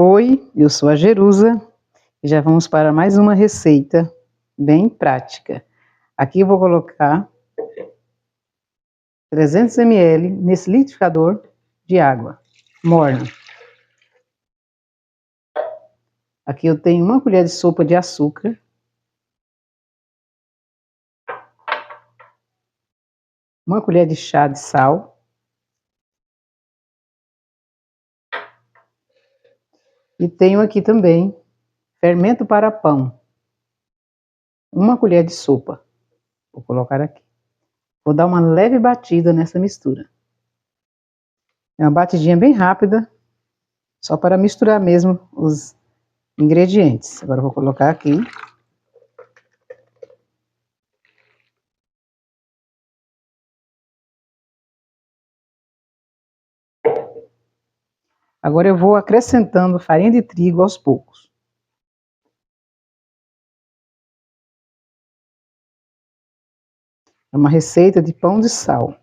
Oi, eu sou a Jerusa e já vamos para mais uma receita bem prática. Aqui eu vou colocar 300 ml nesse liquidificador de água morna. Aqui eu tenho uma colher de sopa de açúcar, uma colher de chá de sal e tenho aqui também fermento para pão, uma colher de sopa. Vou colocar aqui. Vou dar uma leve batida nessa mistura. É uma batidinha bem rápida, só para misturar mesmo os ingredientes. Agora eu vou colocar aqui. Agora eu vou acrescentando farinha de trigo aos poucos. É uma receita de pão de sal.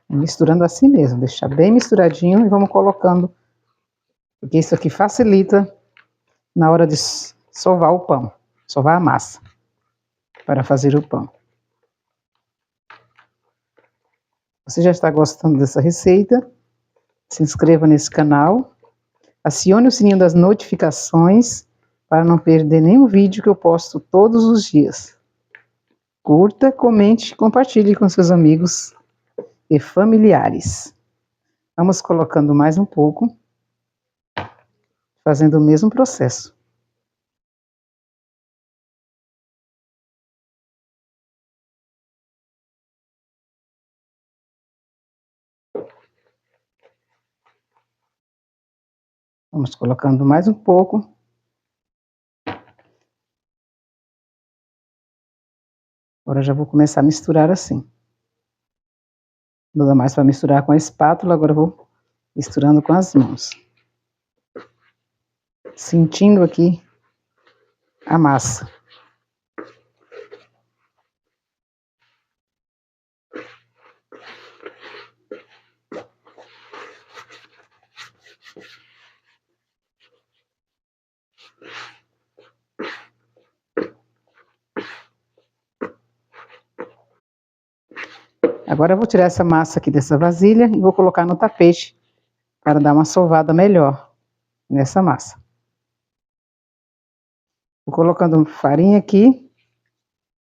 Misturando assim mesmo, deixar bem misturadinho e vamos colocando, porque isso aqui facilita na hora de sovar o pão, sovar a massa para fazer o pão. Você já está gostando dessa receita? Se inscreva nesse canal, acione o sininho das notificações para não perder nenhum vídeo que eu posto todos os dias. Curta, comente e compartilhe com seus amigos e familiares. Vamos colocando mais um pouco, fazendo o mesmo processo. Vamos colocando mais um pouco. Agora já vou começar a misturar assim. Não dá mais para misturar com a espátula, agora eu vou misturando com as mãos. Sentindo aqui a massa. Agora eu vou tirar essa massa aqui dessa vasilha e vou colocar no tapete para dar uma sovada melhor nessa massa. Vou colocando farinha aqui.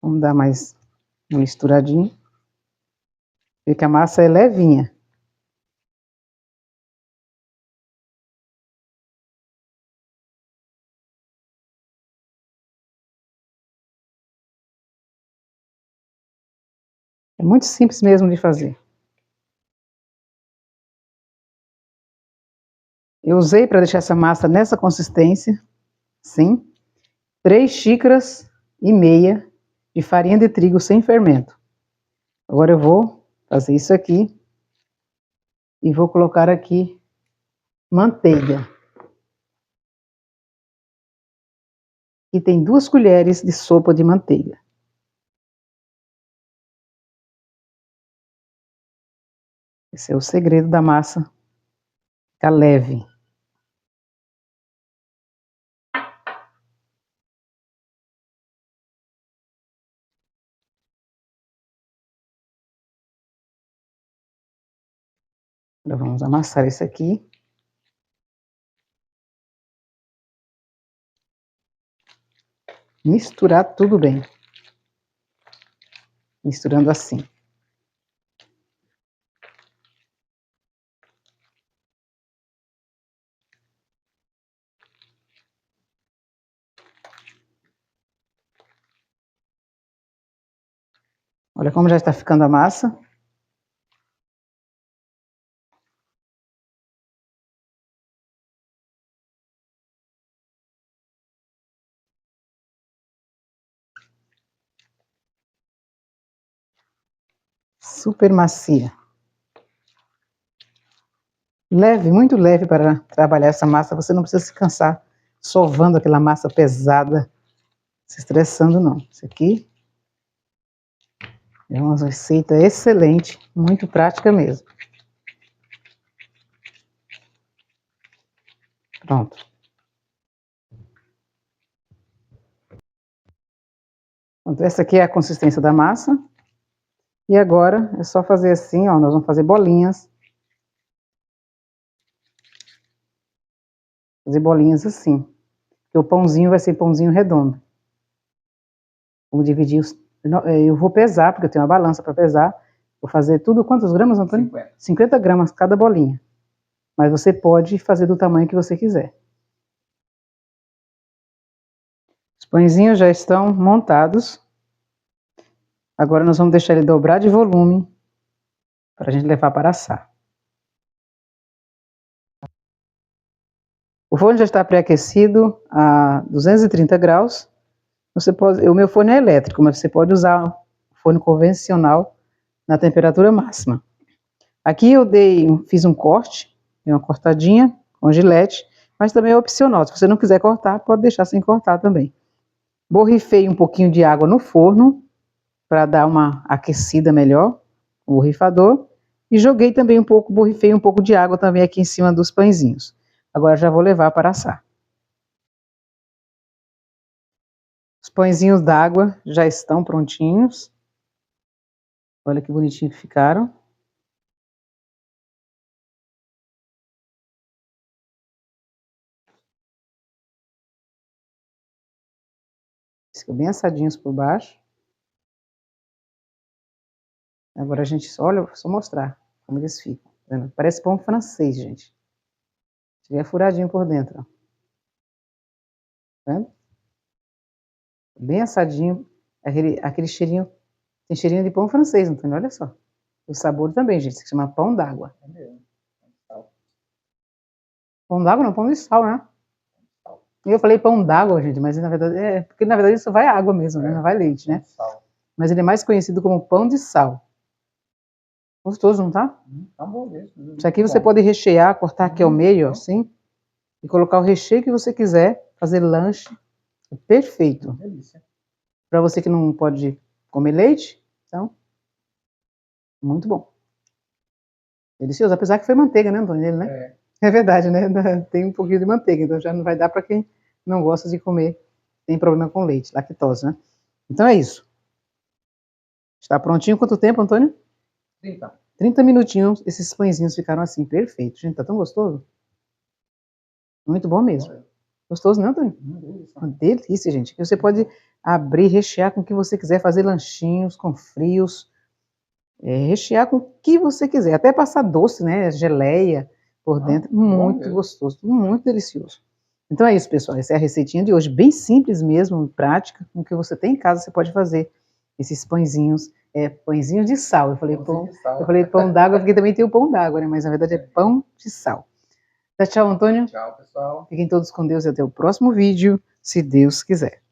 Vamos dar mais uma misturadinha. Vê que a massa é levinha. É muito simples mesmo de fazer. Eu usei para deixar essa massa nessa consistência, sim, 3,5 xícaras de farinha de trigo sem fermento. Agora eu vou fazer isso aqui e vou colocar aqui manteiga. E tem 2 colheres de sopa de manteiga. Esse é o segredo da massa ficar leve. Agora vamos amassar isso aqui. Misturar tudo bem. Misturando assim. Olha como já está ficando a massa. Super macia. Leve, muito leve para trabalhar essa massa. Você não precisa se cansar sovando aquela massa pesada, se estressando não. Isso aqui é uma receita excelente, muito prática mesmo. Pronto. Então, essa aqui é a consistência da massa. E agora é só fazer assim, ó, nós vamos fazer bolinhas. Fazer bolinhas assim. Porque o pãozinho vai ser pãozinho redondo. Vamos dividir os... Eu vou pesar, porque eu tenho uma balança para pesar. Vou fazer tudo, quantos gramas, Antônio? 50. 50 gramas cada bolinha. Mas você pode fazer do tamanho que você quiser. Os pãezinhos já estão montados. Agora nós vamos deixar ele dobrar de volume para a gente levar para assar. O forno já está pré-aquecido a 230 graus. Você pode, o meu forno é elétrico, mas você pode usar o forno convencional na temperatura máxima. Aqui eu fiz um corte, dei uma cortadinha com gilete, mas também é opcional. Se você não quiser cortar, pode deixar sem cortar também. Borrifei um pouquinho de água no forno para dar uma aquecida melhor, o borrifador, e joguei também borrifei um pouco de água também aqui em cima dos pãezinhos. Agora já vou levar para assar. Os pãezinhos d'água já estão prontinhos. Olha que bonitinho que ficaram. Ficam bem assadinhos por baixo. Agora a gente, olha, vou só mostrar como eles ficam. Tá vendo? Parece pão francês, gente. Tiver furadinho por dentro, ó. Tá vendo? Bem assadinho. Aquele cheirinho, tem cheirinho de pão francês, Antônio, olha só. O sabor também, gente, se chama pão d'água. É mesmo. Pão d'água não, pão de sal, né? Eu falei pão d'água, gente, mas na verdade porque na verdade isso vai água mesmo, né? Não vai leite, né? Mas ele é mais conhecido como pão de sal. Gostoso, não tá? Tá bom mesmo. Isso aqui você pode rechear, cortar aqui ao meio, ó, assim, e colocar o recheio que você quiser, fazer lanche. É perfeito. Delícia. Para você que não pode comer leite, então, muito bom. Delicioso, apesar que foi manteiga, né, Antônio, né? É verdade, né? Tem um pouquinho de manteiga, então já não vai dar para quem não gosta de comer, tem problema com leite, lactose, né? Então é isso. Está prontinho quanto tempo, Antônio? 30 minutinhos, esses pãezinhos ficaram assim, perfeito. Gente, tá tão gostoso. Muito bom mesmo. Gostoso, né, Antônio? Uma delícia, gente. Você pode abrir, rechear com o que você quiser, fazer lanchinhos com frios, rechear com o que você quiser, até passar doce, né, geleia por dentro, muito gostoso, muito delicioso. Então é isso, pessoal, essa é a receitinha de hoje, bem simples mesmo, prática, com o que você tem em casa, você pode fazer esses pãezinhos, pãezinhos de sal, eu falei pão d'água, porque também tem o pão d'água, né, mas na verdade é pão de sal. Tchau, Antônio. Tchau, pessoal. Fiquem todos com Deus e até o próximo vídeo, se Deus quiser.